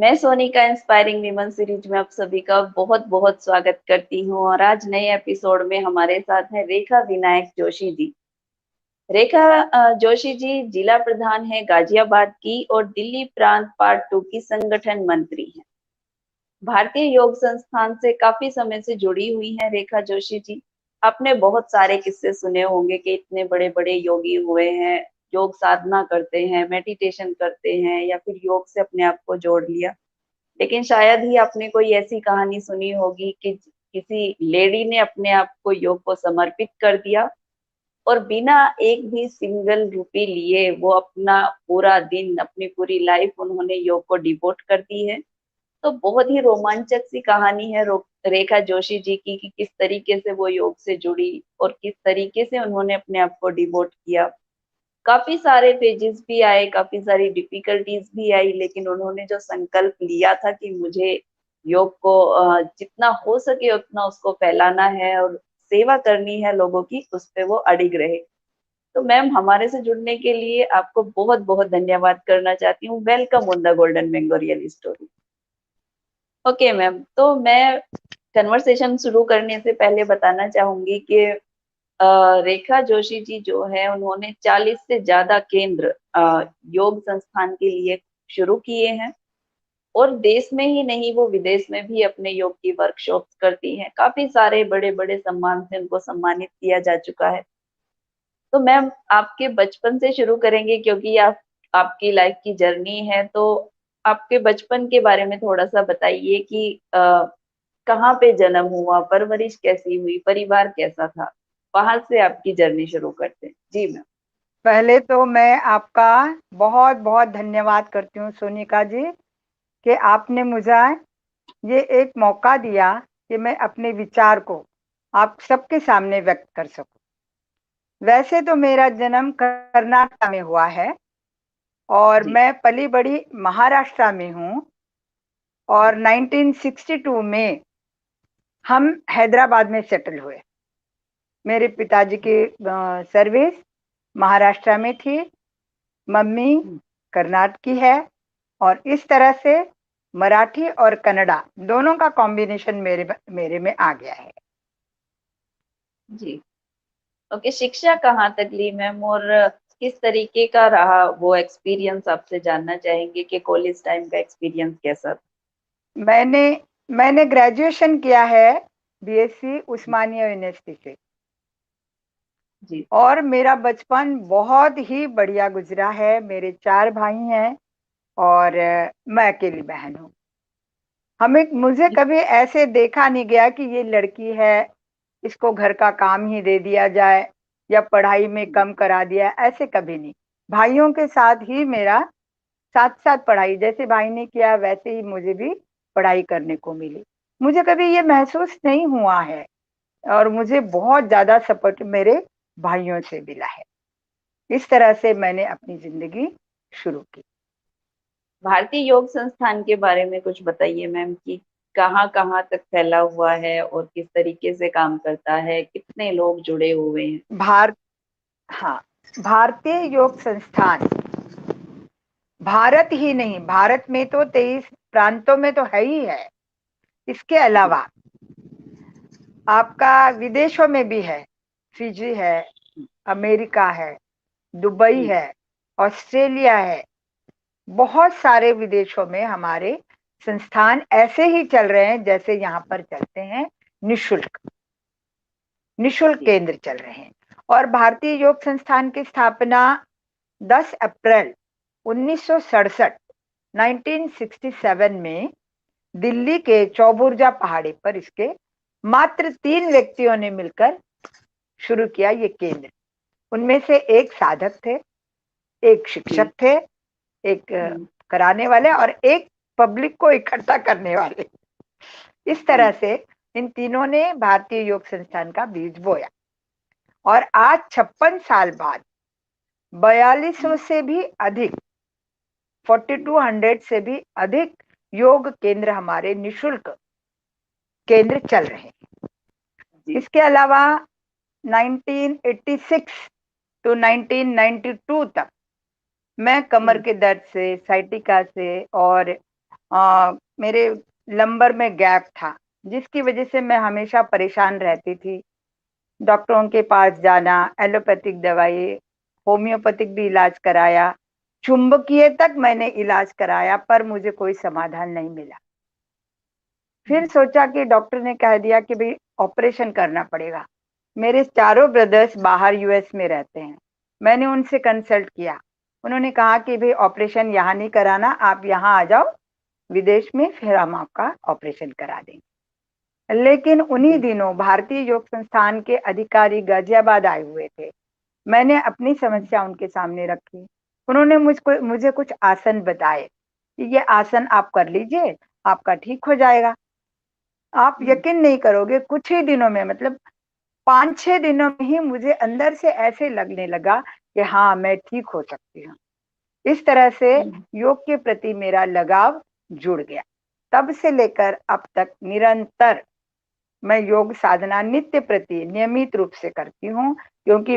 मैं सोनी का inspiring women series में आप सभी का बहुत बहुत स्वागत करती हूँ और आज नए एपिसोड में हमारे साथ है रेखा विनायक जोशी जी। रेखा जोशी जी जिला प्रधान है गाजियाबाद की और दिल्ली प्रांत पार्ट 2 की संगठन मंत्री हैं। भारतीय योग संस्थान से काफी समय से जुड़ी हुई हैं रेखा जोशी जी। आपने बहुत सारे किस्से सुने होंगे कि इतने बड़े बड़े योगी हुए हैं, योग साधना करते हैं, मेडिटेशन करते हैं या फिर योग से अपने आप को जोड़ लिया। लेकिन शायद ही आपने कोई ऐसी कहानी सुनी होगी कि किसी लेडी ने अपने आप को योग को समर्पित कर दिया और बिना एक भी सिंगल रुपए लिए वो अपना पूरा दिन, अपनी पूरी लाइफ उन्होंने योग को डिवोट कर दी है। तो बहुत ही रोमांचक सी कहानी है रेखा जोशी जी की कि किस तरीके से वो योग से जुड़ी और किस तरीके से उन्होंने अपने आप को डिवोट किया। काफी सारे फेजेस भी आए, काफी सारी डिफिकल्टीज भी आई, लेकिन उन्होंने जो संकल्प लिया था कि मुझे योग को जितना हो सके उतना उसको फैलाना है और सेवा करनी है लोगों की, उस पे वो अडिग रहे। तो मैम, हमारे से जुड़ने के लिए आपको बहुत बहुत धन्यवाद करना चाहती हूँ। Welcome on the golden mango real story. Okay ma'am, तो मैं कन्वर्सेशन शुरू करने से पहले बताना चाहूंगी कि रेखा जोशी जी जो है उन्होंने 40 से ज्यादा केंद्र योग संस्थान के लिए शुरू किए हैं और देश में ही नहीं, वो विदेश में भी अपने योग की वर्कशॉप्स करती हैं। काफी सारे बड़े बड़े सम्मान से उनको सम्मानित किया जा चुका है। तो मैम, आपके बचपन से शुरू करेंगे क्योंकि आपकी लाइफ की जर्नी है। तो आपके बचपन के बारे में थोड़ा सा बताइए कि कहाँ पे जन्म हुआ, परवरिश कैसी हुई, परिवार कैसा था। वहां से आपकी जर्नी शुरू करते हैं जी मैम। पहले तो मैं आपका बहुत बहुत धन्यवाद करती हूँ सोनिका जी कि आपने मुझे ये एक मौका दिया कि मैं अपने विचार को आप सबके सामने व्यक्त कर सकूं। वैसे तो मेरा जन्म कर्नाटक में हुआ है और जी मैं पली बड़ी महाराष्ट्र में हूँ और 1962 में हम हैदराबाद में सेटल हुए। मेरे पिताजी की सर्विस महाराष्ट्र में थी, मम्मी कर्नाटक की है और इस तरह से मराठी और कन्नड़ा दोनों का कॉम्बिनेशन मेरे मेरे में आ गया है। जी। ओके, शिक्षा कहाँ तक ली मैम और किस तरीके का रहा वो एक्सपीरियंस, आपसे जानना चाहेंगे कि कॉलेज टाइम का एक्सपीरियंस कैसा था। मैंने मैंने ग्रेजुएशन किया है बीएससी उस्मानिया यूनिवर्सिटी से जी और मेरा बचपन बहुत ही बढ़िया गुजरा है। मेरे 4 भाई हैं और मैं अकेली बहन हूँ। मुझे जी कभी ऐसे देखा नहीं गया कि ये लड़की है, इसको घर का काम ही दे दिया जाए या पढ़ाई में कम करा दिया, ऐसे कभी नहीं। भाइयों के साथ ही मेरा साथ साथ पढ़ाई, जैसे भाई ने किया वैसे ही मुझे भी पढ़ाई करने को मिली। मुझे कभी ये महसूस नहीं हुआ है और मुझे बहुत ज्यादा सपोर्ट मेरे भाइयों से मिला है। इस तरह से मैंने अपनी जिंदगी शुरू की। भारतीय योग संस्थान के बारे में कुछ बताइए मैम कि कहाँ कहाँ तक फैला हुआ है और किस तरीके से काम करता है, कितने लोग जुड़े हुए हैं। भारत हाँ, भारतीय योग संस्थान भारत ही नहीं, भारत में तो 23 प्रांतों में तो है ही है। इसके जी अलावा आपका विदेशों में भी है, फिजी है, अमेरिका है, दुबई जी है, ऑस्ट्रेलिया है। बहुत सारे विदेशों में हमारे संस्थान ऐसे ही चल रहे हैं जैसे यहाँ पर चलते हैं, निशुल्क निशुल्क जी केंद्र चल रहे हैं। और भारतीय योग संस्थान की स्थापना 10 अप्रैल 1967 1967 में दिल्ली के चौबुर्जा पहाड़ी पर इसके मात्र 3 व्यक्तियों ने मिलकर शुरू किया ये केंद्र। उनमें से एक साधक थे, एक शिक्षक जी थे, एक हम्म, कराने वाले और एक पब्लिक को इकट्ठा करने वाले। इस तरह जी से इन तीनों ने भारतीय योग संस्थान का बीज बोया और आज 56 साल बाद 4200 से भी अधिक 4200 से भी अधिक योग केंद्र हमारे निशुल्क केंद्र चल रहे हैं। जी इसके अलावा 1986 टू 1992 तक मैं कमर हम्म, के दर्द से, साइटिका से और मेरे लंबर में गैप था, जिसकी वजह से मैं हमेशा परेशान रहती थी। डॉक्टरों के पास जाना, एलोपैथिक दवाई, होम्योपैथिक भी इलाज कराया, चुंबकीय तक मैंने इलाज कराया, पर मुझे कोई समाधान नहीं मिला। फिर सोचा कि डॉक्टर ने कह दिया कि भाई ऑपरेशन करना पड़ेगा। मेरे चारों ब्रदर्स बाहर यूएस में रहते हैं। मैंने उनसे कंसल्ट किया। उन्होंने कहा कि भाई ऑपरेशन यहाँ नहीं कराना, आप यहाँ आ जाओ विदेश में, फिर हम आपका ऑपरेशन करा देंगे। लेकिन उन्हीं जी। दिनों भारतीय योग संस्थान के अधिकारी गाजियाबाद आए हुए थे। मैंने अपनी समस्या उनके सामने रखी। उन्होंने मुझे कुछ आसन बताए कि ये आसन आप कर लीजिए, आपका ठीक हो जाएगा। आप यकीन नहीं करोगे, कुछ ही दिनों में, मतलब 5-6 दिनों में ही मुझे अंदर से ऐसे लगने लगा कि हाँ, मैं ठीक हो सकती हूँ। इस तरह से योग के प्रति मेरा लगाव जुड़ गया। तब से लेकर अब तक निरंतर मैं योग साधना नित्य प्रति नियमित रूप से करती हूँ, क्योंकि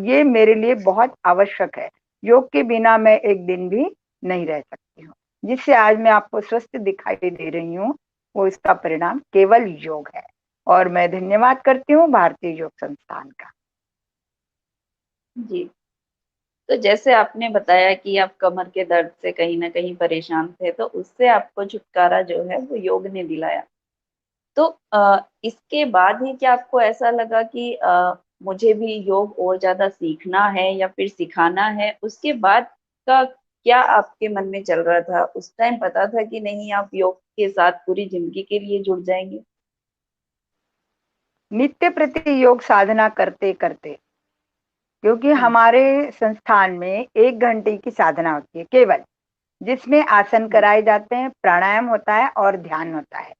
ये मेरे लिए बहुत आवश्यक है। योग के बिना मैं एक दिन भी नहीं रह सकती हूँ। जिससे आज मैं आपको स्वस्थ दिखाई दे रही हूँ, वो इसका परिणाम केवल योग है। और मैं धन्यवाद करती हूँ भारतीय योग संस्थान का। जी। तो जैसे आपने बताया कि आप कमर के दर्द से कहीं न कहीं परेशान थे, तो उससे आपको छुटकारा जो है वो योग ने दिलाया। तो इसके बाद ही क्या आपको ऐसा लगा कि मुझे भी योग और ज़्यादा सीखना है या फिर सिखाना है? उसके बाद का क्या आपके मन में चल रहा था? उस टाइम पता था कि नहीं, आप योग के साथ पूरी ज़िंदगी के लिए जुड़ जाएँगे? नित्य प्रति योग साधना करते करते, क्योंकि हुँ, हमारे संस्थान में 1 घंटे की साधना होती है केवल, जिसमें आसन हुँ, कराए जाते हैं, प्राणायाम होता है और ध्यान होता है।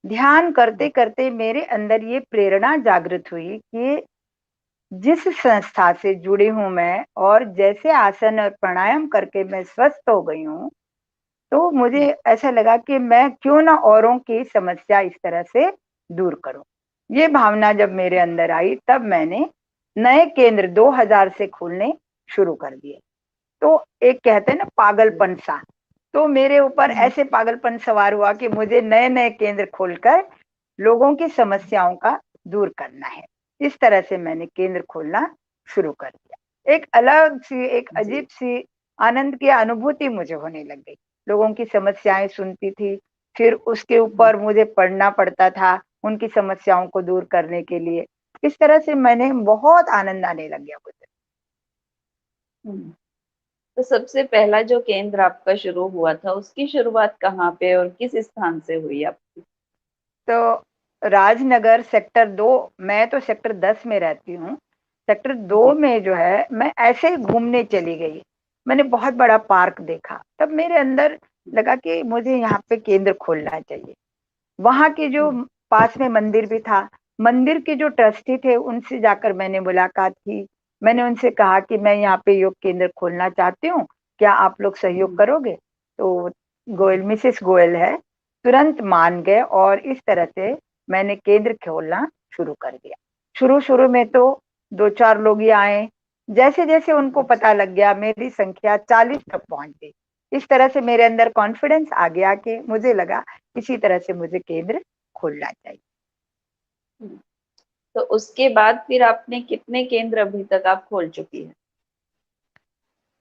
ध्यान करते हुँ, करते मेरे अंदर ये प्रेरणा जागृत हुई कि जिस संस्था से जुड़ी हूँ मैं, और जैसे आसन और प्राणायाम करके मैं स्वस्थ हो गई हूँ, तो मुझे हुँ, ऐसा लगा कि मैं क्यों ना औरों की समस्या इस तरह से दूर करूं। ये भावना जब मेरे अंदर आई, तब मैंने नए केंद्र 2000 से खोलने शुरू कर दिए। तो एक कहते हैं ना हुँ, पागलपन सा, तो मेरे ऊपर हुँ, ऐसे पागलपन सवार हुआ कि मुझे नए नए केंद्र खोलकर लोगों की समस्याओं का दूर करना है। इस तरह से मैंने केंद्र खोलना शुरू कर दिया। एक अलग सी, एक अजीब जी, सी आनंद की अनुभूति मुझे होने लग गई। लोगों की समस्याएं सुनती थी, फिर उसके हुँ, ऊपर मुझे पढ़ना पड़ता था उनकी समस्याओं को दूर करने के लिए। इस तरह से मैंने बहुत आनंद आने लग गया मुझे। हुँ। तो सबसे पहला जो केंद्र आपका शुरू हुआ था, उसकी शुरुआत कहाँ पे और किस स्थान से हुई आपकी? तो राजनगर सेक्टर 2, मैं तो सेक्टर 10 में रहती हूँ। सेक्टर 2 जी। में जो है, मैं ऐसे ही घूमने चली गई। मैंने बहुत बड़ा पार्क देखा, तब मेरे अंदर लगा कि मुझे यहाँ पे केंद्र खोलना चाहिए। वहाँ के जो हुँ, पास में मंदिर भी था, मंदिर के जो ट्रस्टी थे उनसे जाकर मैंने मुलाकात की। मैंने उनसे कहा कि मैं यहाँ पे योग केंद्र खोलना चाहती हूँ, क्या आप लोग सहयोग हुँ, करोगे? तो गोयल, मिसेस गोयल है, तुरंत मान गए, और इस तरह से मैंने केंद्र खोलना शुरू कर दिया। शुरू-शुरू में तो 2-4 लोग ही आए। जैसे-जैसे उनको अच्छा। पता लग गया, मेरी संख्या 40 तक पहुँच गई। इस तरह से मेरे अंदर कॉन्फिडेंस आ गया कि मुझे लगा इसी तरह से मुझे केंद्र खोलना चाहिए। हुँ, तो उसके बाद फिर आपने कितने केंद्र अभी तक आप खोल चुकी हैं?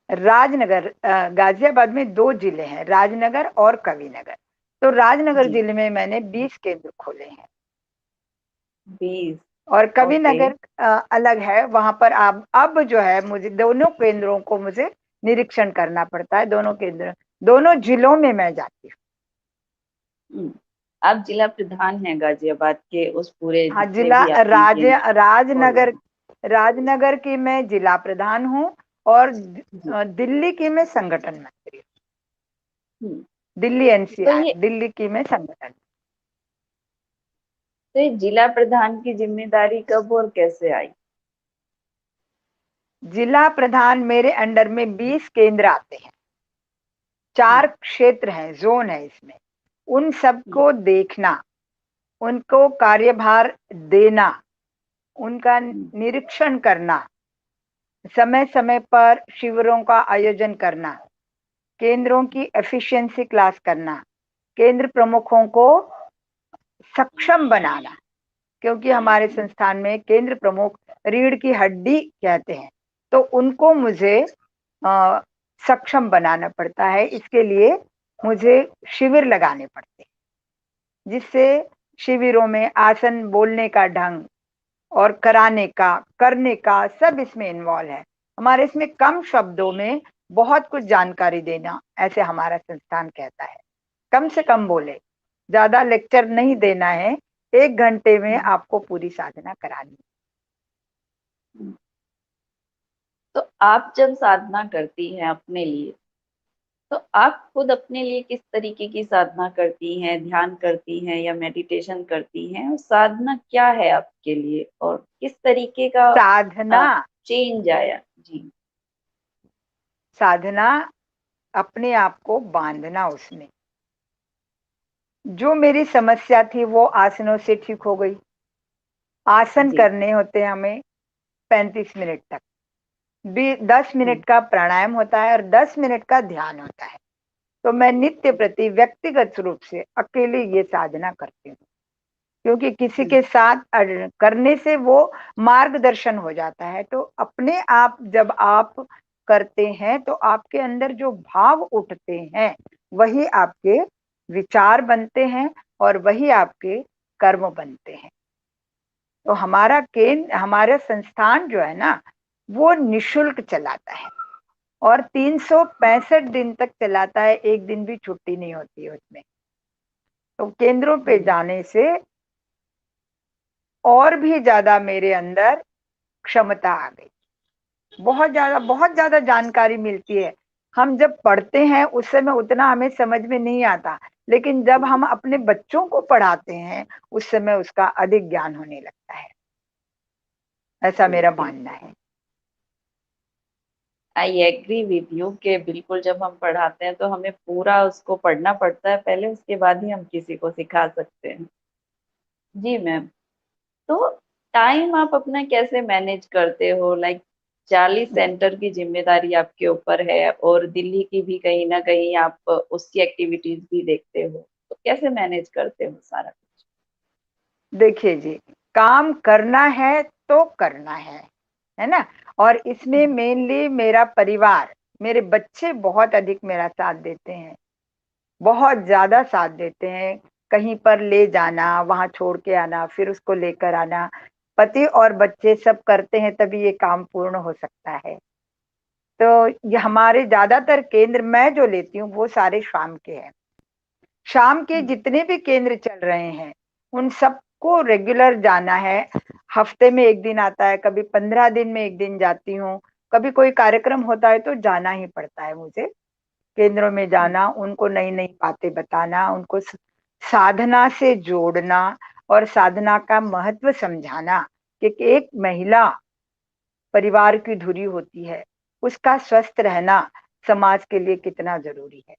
राजनगर, गाजियाबाद में 2 जिले हैं, राजनगर और कविनगर। तो राजनगर जी, जिले में मैंने 20 केंद्र खोले हैं, 20। और ओके। कविनगर अलग है। वहाँ पर अब जो है, मुझे दोनों केंद्रों को मुझे निरीक्षण करना पड़ता है। दोनों जिलों में मैं जाती हूँ। हुँ, आप जिला प्रधान हैं गाज़ियाबाद के उस पूरे हाँ, जितने जिला भी आपने केंद्र खोले राजनगर, हैं। राजनगर की मैं जिला प्रधान हूँ, और जी। दिल्ली की मैं संगठन मंत्री हूँ। हुँ, दिल्ली तो एनसीआर, ये दिल्ली की मैं संगठन। तो ये जिला प्रधान की ज़िम्मेदारी कब और कैसे आई? जिला प्रधान, मेरे अंडर में 20 केंद्र आते हैं। हुँ, 4 क्षेत्र हैं, ज़ोन है इसमें। उन हुँ, सबको देखना, उनको कार्यभार देना, उनका हुँ, निरीक्षण करना, समय-समय पर शिविरों का आयोजन करना, केंद्रों की एफिशिएंसी क्लास करना, केंद्र प्रमुखों को सक्षम बनाना, क्योंकि हमारे संस्थान में केंद्र प्रमुख रीढ़ की हड्डी कहते हैं, तो उनको मुझे सक्षम बनाना पड़ता है। इसके लिए मुझे शिविर लगाने पड़ते हैं, जिससे शिविरों में आसन बोलने का ढंग और कराने का, करने का, सब इसमें इन्वॉल्व है। हमारे इसमें कम शब्दों में बहुत कुछ जानकारी देना, ऐसे हमारा संस्थान कहता है। कम से कम बोले, ज्यादा लेक्चर नहीं देना है, 1 घंटे में आपको पूरी साधना करानी है। तो आप जब साधना करती हैं अपने लिए, तो आप खुद अपने लिए किस तरीके की साधना करती हैं? ध्यान करती हैं या मेडिटेशन करती हैं? और साधना क्या है आपके लिए और किस तरीके का साधना, चेंज आया? जी। साधना अपने आप को बांधना, उसमें जो मेरी समस्या थी वो आसनों से ठीक हो गई। आसन जी। करने होते हैं हमें 35 मिनट तक, 10 मिनट का प्राणायाम होता है और 10 मिनट का ध्यान होता है। तो मैं नित्य प्रति व्यक्तिगत रूप से अकेले ये साधना करती हूँ, क्योंकि किसी के साथ करने से वो मार्गदर्शन हो जाता है। तो अपने आप जब आप करते हैं तो आपके अंदर जो भाव उठते हैं वही आपके विचार बनते हैं और वही आपके कर्म बनते हैं। तो हमारा केंद्र, हमारा संस्थान जो है ना, वो निशुल्क चलाता है और 365 दिन तक चलाता है, एक दिन भी छुट्टी नहीं होती है उसमें। तो केंद्रों पे जाने से और भी ज्यादा मेरे अंदर क्षमता आ गई, बहुत ज्यादा जानकारी मिलती है। हम जब पढ़ते हैं उस समय उतना हमें समझ में नहीं आता, लेकिन जब हम अपने बच्चों को पढ़ाते हैं उस समय उसका अधिक ज्ञान होने लगता है, ऐसा मेरा मानना है। आई एग्री विद यू कि बिल्कुल जब हम पढ़ाते हैं तो हमें पूरा उसको पढ़ना पड़ता है पहले, उसके बाद ही हम किसी को सिखा सकते हैं। जी मैम। तो टाइम आप अपना कैसे मैनेज करते हो? लाइक 40 सेंटर की जिम्मेदारी आपके ऊपर है और दिल्ली की भी कहीं ना कहीं आप उसकी एक्टिविटीज भी देखते हो, तो कैसे मैनेज करते हो सारा कुछ? देखिए जी, काम करना है तो करना है ना। और इसमें मेनली मेरा परिवार, मेरे बच्चे बहुत अधिक मेरा साथ देते हैं, बहुत ज्यादा साथ देते हैं। कहीं पर ले जाना, वहां छोड़ के आना, फिर उसको लेकर आना, पति और बच्चे सब करते हैं तभी ये काम पूर्ण हो सकता है। तो ये हमारे ज्यादातर केंद्र मैं जो लेती हूँ वो सारे शाम के हैं। शाम के जितने भी केंद्र चल रहे हैं उन सबको रेगुलर जाना है। हफ्ते में 1 दिन आता है, कभी 15 दिन में 1 दिन जाती हूँ, कभी कोई कार्यक्रम होता है तो जाना ही पड़ता है मुझे। केंद्रों में जाना, उनको नई नई बातें बताना, उनको साधना से जोड़ना और साधना का महत्व समझाना कि एक महिला परिवार की धुरी होती है, उसका स्वस्थ रहना समाज के लिए कितना जरूरी है।